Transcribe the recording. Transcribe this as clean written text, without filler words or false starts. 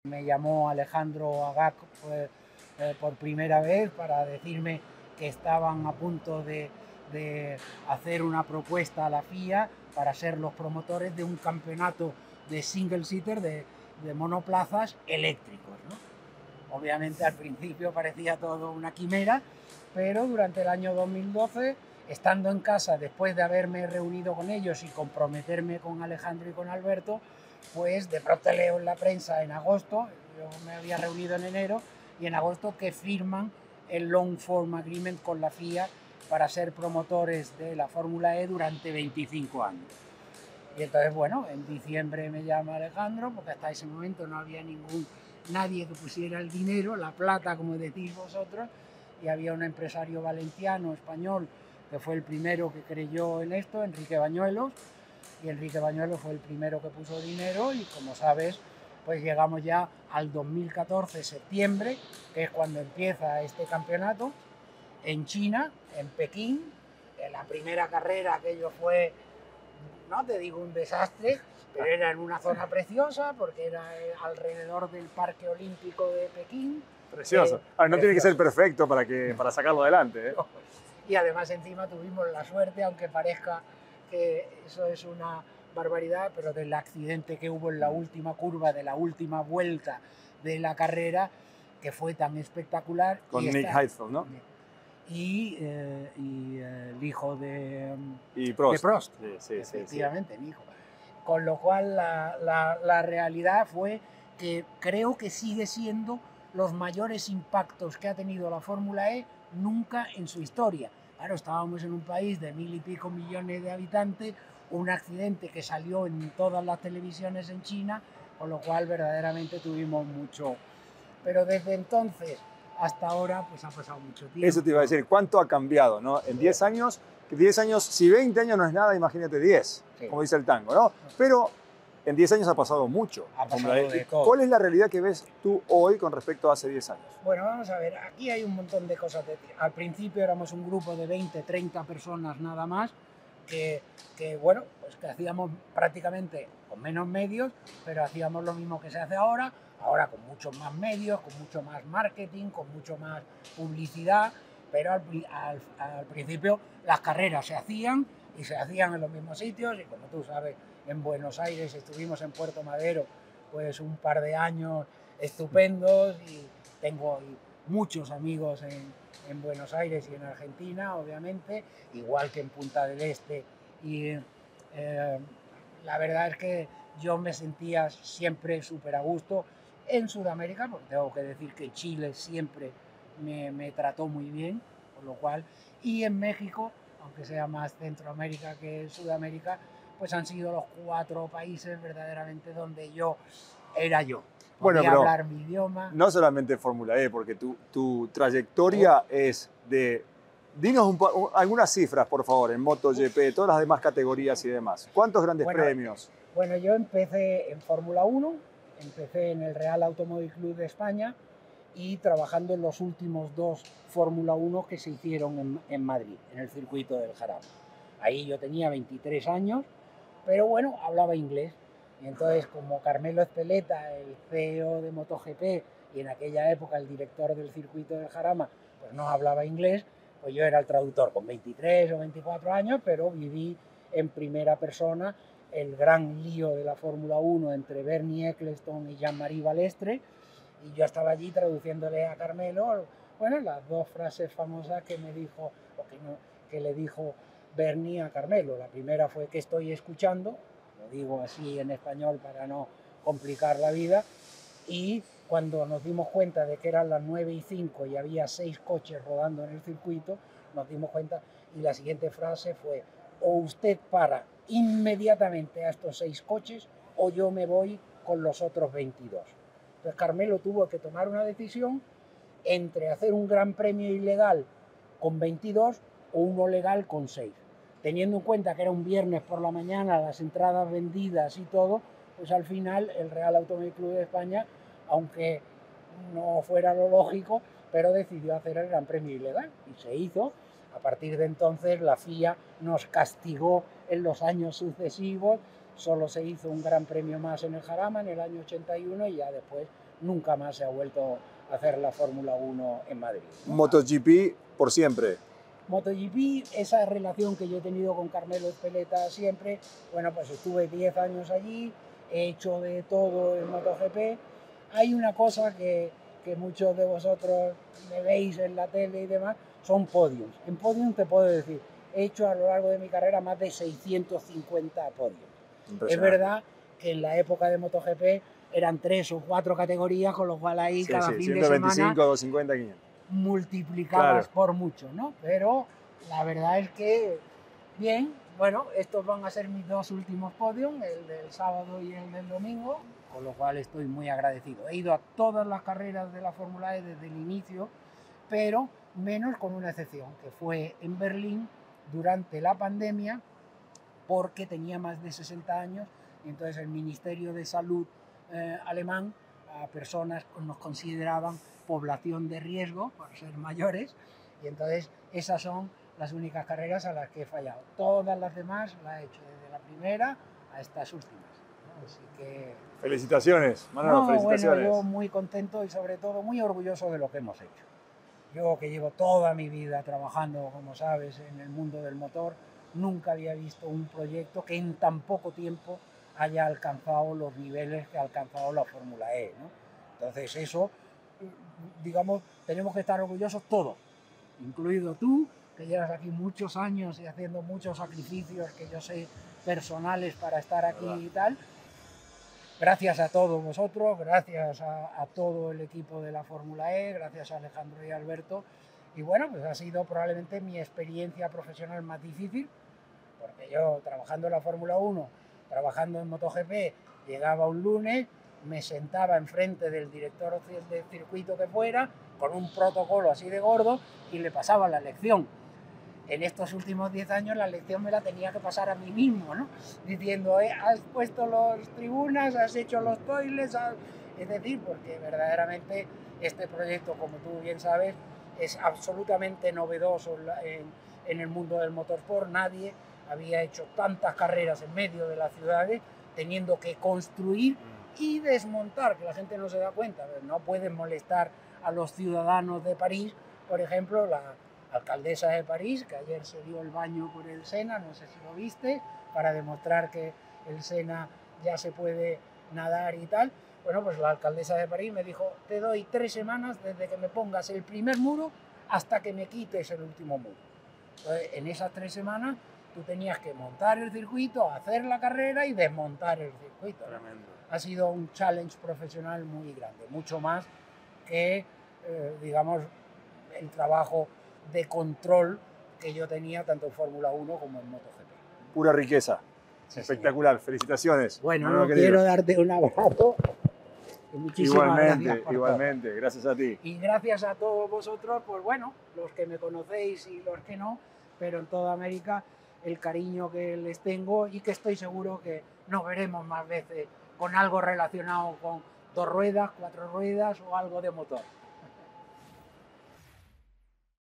Me llamó Alejandro Agag por primera vez para decirme que estaban a punto de hacer una propuesta a la FIA para ser los promotores de un campeonato de single seater de monoplazas eléctricos, ¿no? Obviamente al principio parecía todo una quimera, pero durante el año 2012, estando en casa después de haberme reunido con ellos y comprometerme con Alejandro y con Alberto, pues de pronto leo en la prensa en agosto, yo me había reunido en enero, y en agosto que firman el Long Form Agreement con la FIA para ser promotores de la Fórmula E durante 25 años. Y entonces, bueno, en diciembre me llama Alejandro, porque hasta ese momento no había nadie que pusiera el dinero, la plata, como decís vosotros, y había un empresario valenciano, español, que fue el primero que creyó en esto, Enrique Bañuelos, y Enrique Bañuelos fue el primero que puso dinero, y como sabes, pues llegamos ya al 2014, septiembre, que es cuando empieza este campeonato, en China, en Pekín. En la primera carrera aquello fue, no te digo un desastre, pero era en una zona preciosa porque era alrededor del Parque Olímpico de Pekín. Precioso. No tiene que ser perfecto para sacarlo adelante, ¿eh? Y además encima tuvimos la suerte, aunque parezca que eso es una barbaridad, pero del accidente que hubo en la última curva de la última vuelta de la carrera, que fue tan espectacular. Con Nick Heidfeld, ¿no? Y el hijo de Prost. De Prost. Sí, efectivamente, el hijo. Con lo cual la realidad fue que creo que sigue siendo los mayores impactos que ha tenido la Fórmula E nunca en su historia. Claro, estábamos en un país de 1000 y pico millones de habitantes, un accidente que salió en todas las televisiones en China, con lo cual verdaderamente tuvimos mucho. Pero desde entonces hasta ahora pues ha pasado mucho tiempo. Eso te iba a decir, ¿cuánto ha cambiado, no? En 10 años, si 20 años no es nada, imagínate 10, sí, como dice el tango, ¿no? Pero en 10 años ha pasado mucho. Ha pasado de todo. ¿Cuál es la realidad que ves tú hoy con respecto a hace 10 años? Bueno, vamos a ver, aquí hay un montón de cosas. Al principio éramos un grupo de 20, 30 personas nada más, que bueno, pues que hacíamos prácticamente con menos medios, pero hacíamos lo mismo que se hace ahora con muchos más medios, con mucho más marketing, con mucho más publicidad, pero al principio las carreras se hacían y se hacían en los mismos sitios, y como tú sabes, en Buenos Aires estuvimos en Puerto Madero pues un par de años estupendos, y tengo muchos amigos en Buenos Aires y en Argentina, obviamente, igual que en Punta del Este, y la verdad es que yo me sentía siempre súper a gusto en Sudamérica, porque tengo que decir que Chile siempre me trató muy bien, por lo cual, y en México, aunque sea más Centroamérica que Sudamérica, pues han sido los 4 países verdaderamente donde yo era yo. Podía hablar mi idioma. No solamente Fórmula E, porque tu trayectoria es de... Dinos algunas cifras, por favor, en MotoGP, todas las demás categorías y demás. ¿Cuántos grandes premios? Bueno, yo empecé en Fórmula 1, empecé en el Real Automóvil Club de España y trabajando en los últimos 2 Fórmula 1 que se hicieron en Madrid, en el circuito del Jarama. Ahí yo tenía 23 años, pero bueno, hablaba inglés. Y entonces, como Carmelo Ezpeleta, el CEO de MotoGP, y en aquella época el director del circuito del Jarama, pues no hablaba inglés, pues yo era el traductor con 23 o 24 años, pero viví en primera persona el gran lío de la Fórmula 1 entre Bernie Ecclestone y Jean-Marie Balestre, y yo estaba allí traduciéndole a Carmelo, bueno, las 2 frases famosas que me dijo, que le dijo Bernie a Carmelo. La primera fue "que estoy escuchando", lo digo así en español para no complicar la vida, y cuando nos dimos cuenta de que eran las 9:05 y había 6 coches rodando en el circuito, nos dimos cuenta, y la siguiente frase fue: o usted para inmediatamente a estos 6 coches o yo me voy con los otros 22. Entonces Carmelo tuvo que tomar una decisión entre hacer un gran premio ilegal con 22 o uno legal con 6. Teniendo en cuenta que era un viernes por la mañana, las entradas vendidas y todo, pues al final el Real Automóvil Club de España, aunque no fuera lo lógico, pero decidió hacer el Gran Premio ilegal y se hizo. A partir de entonces la FIA nos castigó en los años sucesivos, solo se hizo un Gran Premio más en el Jarama en el año 81 y ya después nunca más se ha vuelto a hacer la Fórmula 1 en Madrid, ¿no? MotoGP por siempre. MotoGP, esa relación que yo he tenido con Carmelo Ezpeleta siempre, bueno, pues estuve 10 años allí, he hecho de todo en MotoGP. Hay una cosa que muchos de vosotros me veis en la tele y demás, son podiums. En podium te puedo decir, he hecho a lo largo de mi carrera más de 650 podiums. Es verdad que en la época de MotoGP eran 3 o 4 categorías, con lo cual ahí Sí, cada sí, fin 125, de semana 250, 500. multiplicabas Claro. por mucho, ¿no? Pero la verdad es que, bien, bueno, estos van a ser mis 2 últimos podios, el del sábado y el del domingo, con lo cual estoy muy agradecido. He ido a todas las carreras de la Fórmula E desde el inicio, pero menos con una excepción, que fue en Berlín durante la pandemia, porque tenía más de 60 años, y entonces el Ministerio de Salud alemán a personas nos consideraban población de riesgo por ser mayores, y entonces esas son las únicas carreras a las que he fallado. Todas las demás las he hecho desde la primera a estas últimas, ¿no? Así que... Felicitaciones, Manolo, felicitaciones. Bueno, yo muy contento y sobre todo muy orgulloso de lo que hemos hecho. Yo, que llevo toda mi vida trabajando, como sabes, en el mundo del motor, nunca había visto un proyecto que en tan poco tiempo haya alcanzado los niveles que ha alcanzado la Fórmula E, ¿no? Entonces eso, digamos, tenemos que estar orgullosos todos, incluido tú, que llevas aquí muchos años y haciendo muchos sacrificios que yo sé personales para estar aquí y tal. Gracias a todos vosotros, gracias a todo el equipo de la Fórmula E, gracias a Alejandro y Alberto. Y bueno, pues ha sido probablemente mi experiencia profesional más difícil, porque yo trabajando en la Fórmula 1, trabajando en MotoGP, llegaba un lunes, me sentaba enfrente del director del circuito que fuera, con un protocolo así de gordo, y le pasaba la lección. En estos últimos 10 años la lección me la tenía que pasar a mí mismo, ¿no? Diciendo, has puesto las tribunas, has hecho los toilets, es decir, porque verdaderamente este proyecto, como tú bien sabes, es absolutamente novedoso en el mundo del motorsport. Nadie había hecho tantas carreras en medio de las ciudades, teniendo que construir y desmontar, que la gente no se da cuenta. No pueden molestar a los ciudadanos de París, por ejemplo, la alcaldesa de París, que ayer se dio el baño por el Sena, no sé si lo viste, para demostrar que el Sena ya se puede nadar y tal. Bueno, pues la alcaldesa de París me dijo, te doy 3 semanas desde que me pongas el primer muro hasta que me quites el último muro. Entonces, en esas 3 semanas tú tenías que montar el circuito, hacer la carrera y desmontar el circuito, ¿no? Tremendo. Ha sido un challenge profesional muy grande, mucho más que, digamos, el trabajo de control que yo tenía tanto en Fórmula 1 como en MotoGP. Pura riqueza. Sí, espectacular, señor. Felicitaciones. Bueno, no quiero darte un abrazo. Y muchísimas gracias por igualmente, todo. Gracias a ti. Y gracias a todos vosotros, pues bueno, los que me conocéis y los que no, pero en toda América, el cariño que les tengo y que estoy seguro que nos veremos más veces con algo relacionado con 2 ruedas, 4 ruedas o algo de motor.